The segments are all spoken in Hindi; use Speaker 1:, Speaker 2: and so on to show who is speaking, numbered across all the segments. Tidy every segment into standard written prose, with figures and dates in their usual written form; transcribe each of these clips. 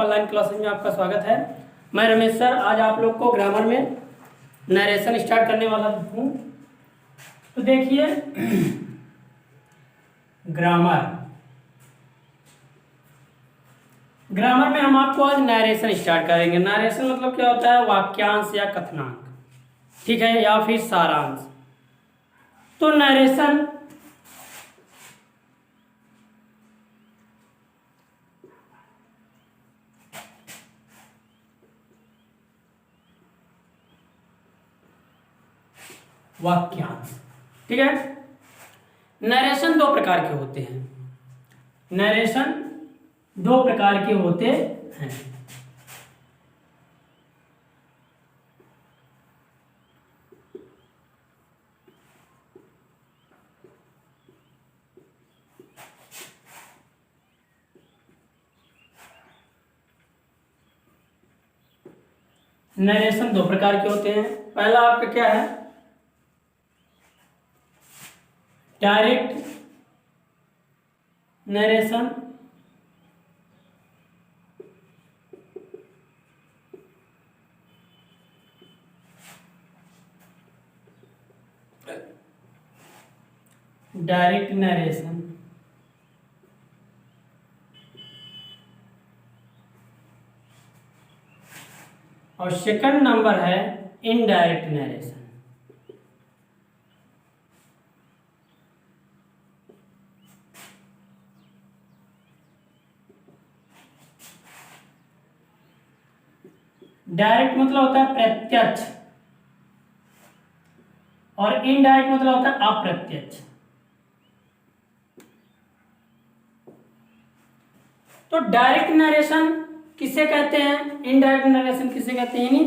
Speaker 1: ऑनलाइन क्लासेज में आपका स्वागत है। मैं रमेश सर आज आप लोग को ग्रामर में नरेशन स्टार्ट करने वाला हूँ। तो देखिए ग्रामर में हम आपको आज नरेशन स्टार्ट करेंगे। नरेशन मतलब क्या होता है? वाक्यांश या कथनांक, ठीक है, या फिर सारांश। तो नरेशन वाक्यांश, ठीक है। नरेशन दो प्रकार के होते हैं। नरेशन दो प्रकार के होते हैं। नरेशन दो प्रकार के होते हैं। पहला आपका क्या है? डायरेक्ट नरेशन, डायरेक्ट नरेशन और सेकंड नंबर है इनडायरेक्ट नरेशन। डायरेक्ट मतलब होता है प्रत्यक्ष और इनडायरेक्ट मतलब होता है अप्रत्यक्ष। तो डायरेक्ट नरेशन किसे कहते हैं, इनडायरेक्ट नरेशन किसे कहते हैं? यानी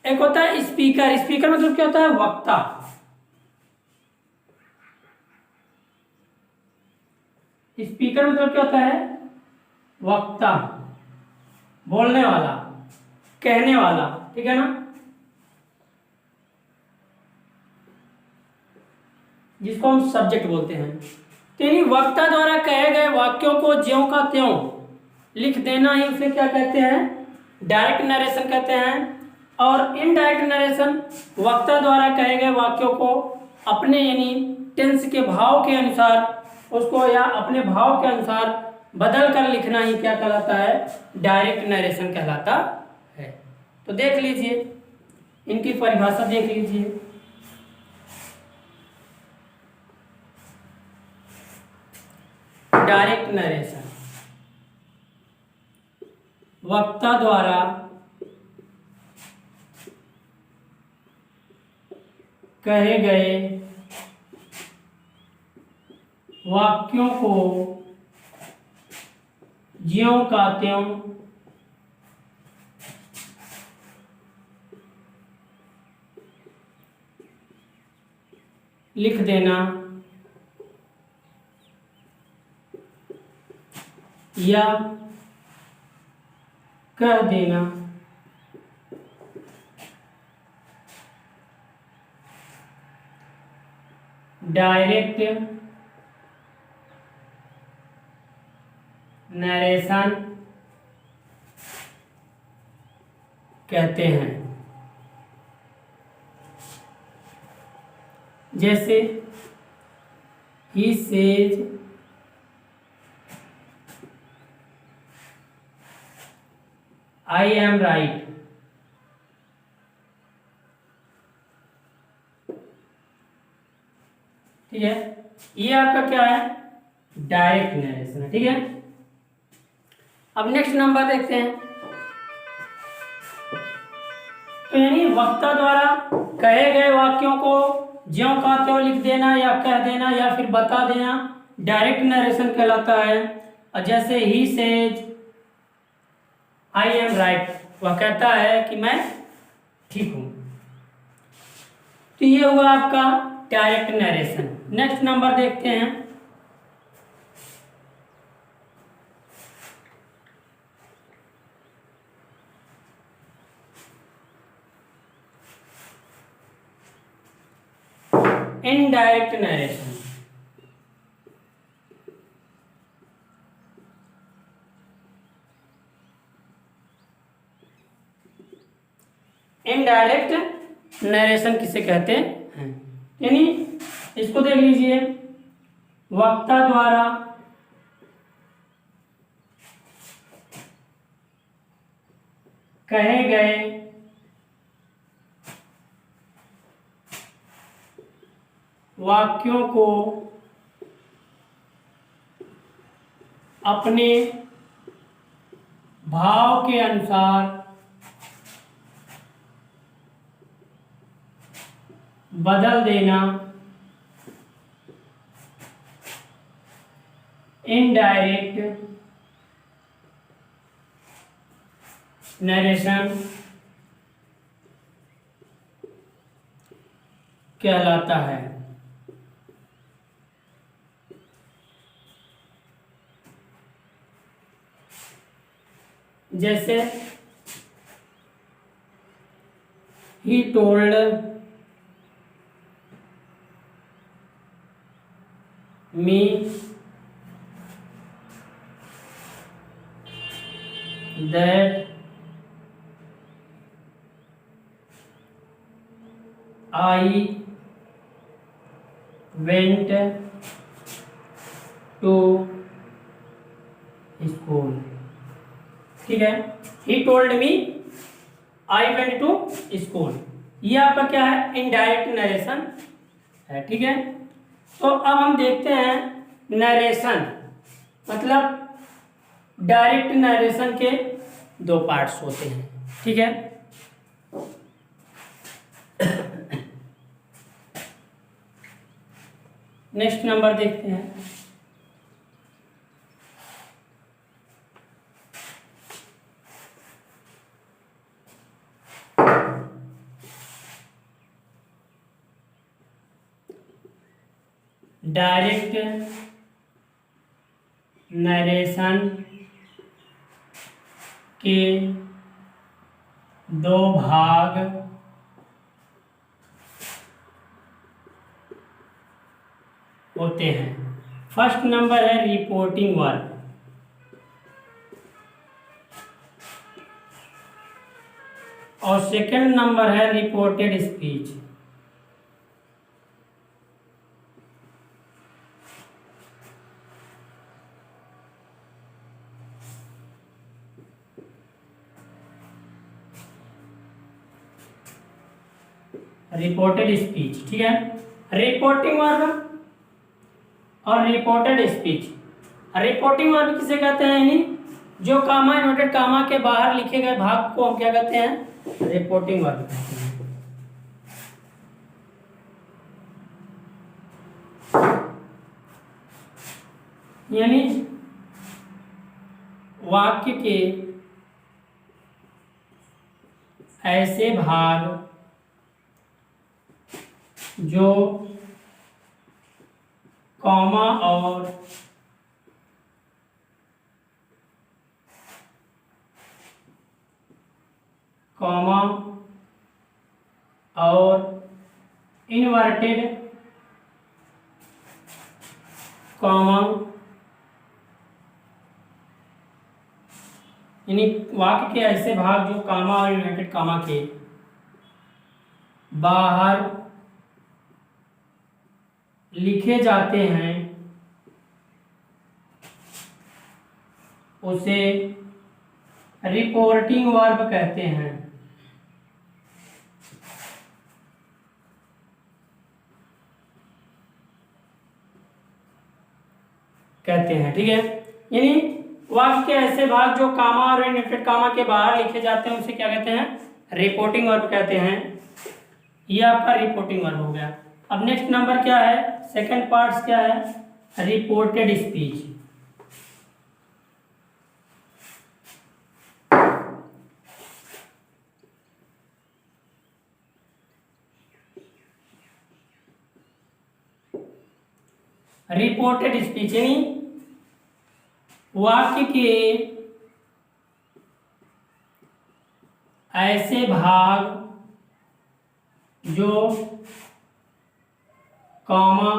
Speaker 1: एक होता है स्पीकर। स्पीकर मतलब क्या होता है? वक्ता। स्पीकर मतलब क्या होता है? वक्ता, बोलने वाला, कहने वाला, ठीक है ना। जिसको हम सब्जेक्ट बोलते हैं। तो यानी वक्ता द्वारा कहे गए वाक्यों को ज्यों का त्यों लिख देना ही उसे क्या कहते हैं? डायरेक्ट नरेशन कहते हैं। और इनडायरेक्ट नरेशन वक्ता द्वारा कहे गए वाक्यों को अपने यानी टेंस के भाव के अनुसार उसको या अपने भाव के अनुसार बदल कर लिखना ही क्या कहलाता है? डायरेक्ट नरेशन कहलाता है। तो देख लीजिए, इनकी परिभाषा देख लीजिए। डायरेक्ट नरेशन वक्ता द्वारा कहे गए वाक्यों को ज्यों का त्यों लिख देना या कह देना डायरेक्ट नरेशन कहते हैं। जैसे he says I am right, ठीक है। ये आपका क्या है? डायरेक्ट नरेशन है, ठीक है। अब नेक्स्ट नंबर देखते हैं। तो यानी वक्ता द्वारा कहे गए वाक्यों को ज्यों का त्यों लिख देना या कह देना या फिर बता देना डायरेक्ट नरेशन कहलाता है। और जैसे he says I am right, वह कहता है कि मैं ठीक हूं। तो ये हुआ आपका डायरेक्ट नरेशन। नेक्स्ट नंबर देखते हैं। Indirect narration. इनडायरेक्ट नरेशन किसे कहते हैं। यानी इसको देख लीजिए, वक्ता द्वारा कहे गए वाक्यों को अपने भाव के अनुसार बदल देना इनडायरेक्ट नरेशन कहलाता है। जैसे he told me that I went to school। ठीक है, he told me I went to school, ये आपका क्या है, इनडायरेक्ट नरेशन है। ठीक है, तो अब हम देखते हैं नरेशन मतलब डायरेक्ट नरेशन के दो पार्ट्स होते हैं। ठीक है, नेक्स्ट नंबर देखते हैं। डायरेक्ट नरेशन के दो भाग होते हैं। फर्स्ट नंबर है रिपोर्टिंग वर्ब, और सेकंड नंबर है रिपोर्टेड स्पीच। रिपोर्टेड स्पीच, ठीक है, रिपोर्टिंग वर्ब और रिपोर्टेड स्पीच। रिपोर्टिंग वर्ब किसे कहते हैं, यानी जो कामा इन्वर्टेड कामा के बाहर लिखे गए भाग को हम क्या कहते हैं, रिपोर्टिंग वर्ब कहते हैं। यानी वाक्य के ऐसे भाग जो कॉमा और इनवर्टेड कॉमा, यानी वाक्य के ऐसे भाग जो कॉमा और इनवर्टेड कॉमा के बाहर लिखे जाते हैं उसे रिपोर्टिंग वर्ब कहते हैं। ठीक है, यानी वाक्य के ऐसे भाग जो कामा और इनवर्टेड कामा के बाहर लिखे जाते हैं उसे क्या कहते हैं, रिपोर्टिंग वर्ब कहते हैं। ये आपका रिपोर्टिंग वर्ब हो गया। अब नेक्स्ट नंबर क्या है, सेकंड पार्ट क्या है, रिपोर्टेड स्पीच। रिपोर्टेड स्पीच यानी वाक्य के ऐसे भाग जो कॉमा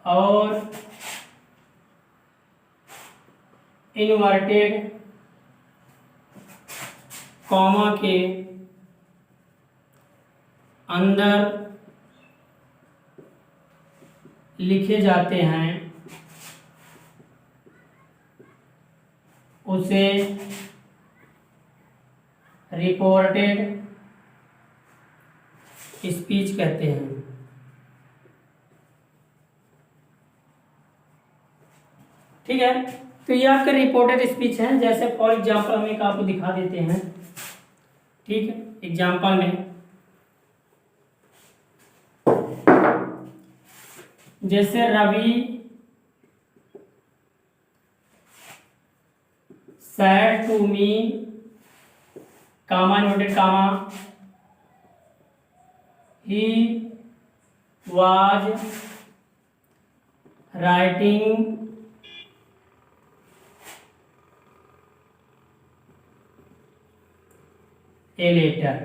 Speaker 1: और इनवर्टेड कॉमा के अंदर लिखे जाते हैं उसे रिपोर्टेड स्पीच कहते हैं। ठीक है, तो ये आपके रिपोर्टेड स्पीच हैं। जैसे फॉर एग्जांपल हम एक आपको दिखा देते हैं। ठीक है, एग्जांपल में जैसे Ravi said to me, comma inverted comma, he was writing a letter।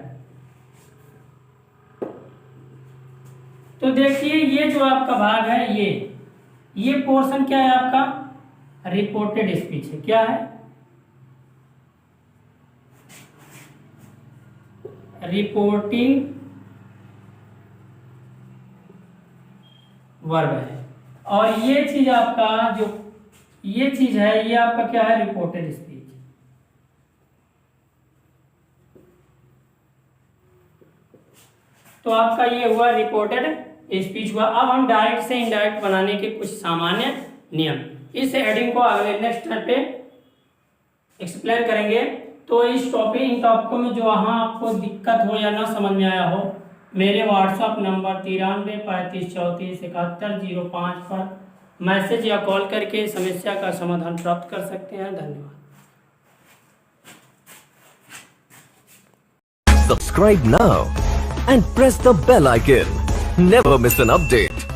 Speaker 1: तो देखिए ये जो आपका भाग है, ये पोर्शन क्या है आपका रिपोर्टेड स्पीच है। क्या है? रिपोर्टिंग वर्ब है। और ये चीज आपका जो ये चीज है, ये आपका क्या है? Reported speech. तो आपका ये हुआ रिपोर्टेड स्पीच हुआ। अब हम डायरेक्ट से इनडायरेक्ट बनाने के कुछ सामान्य नियम, इस हेडिंग को अगले नेक्स्ट स्टेप पे एक्सप्लेन करेंगे। तो इन टॉपिकों में जो वहाँ आपको दिक्कत हो या ना समझ में आया हो, मेरे व्हाट्सएप नंबर 9335347105 पर मैसेज या कॉल करके समस्या का समाधान प्राप्त कर सकते हैं। धन्यवाद।
Speaker 2: Subscribe now and press the bell icon. Never miss an update.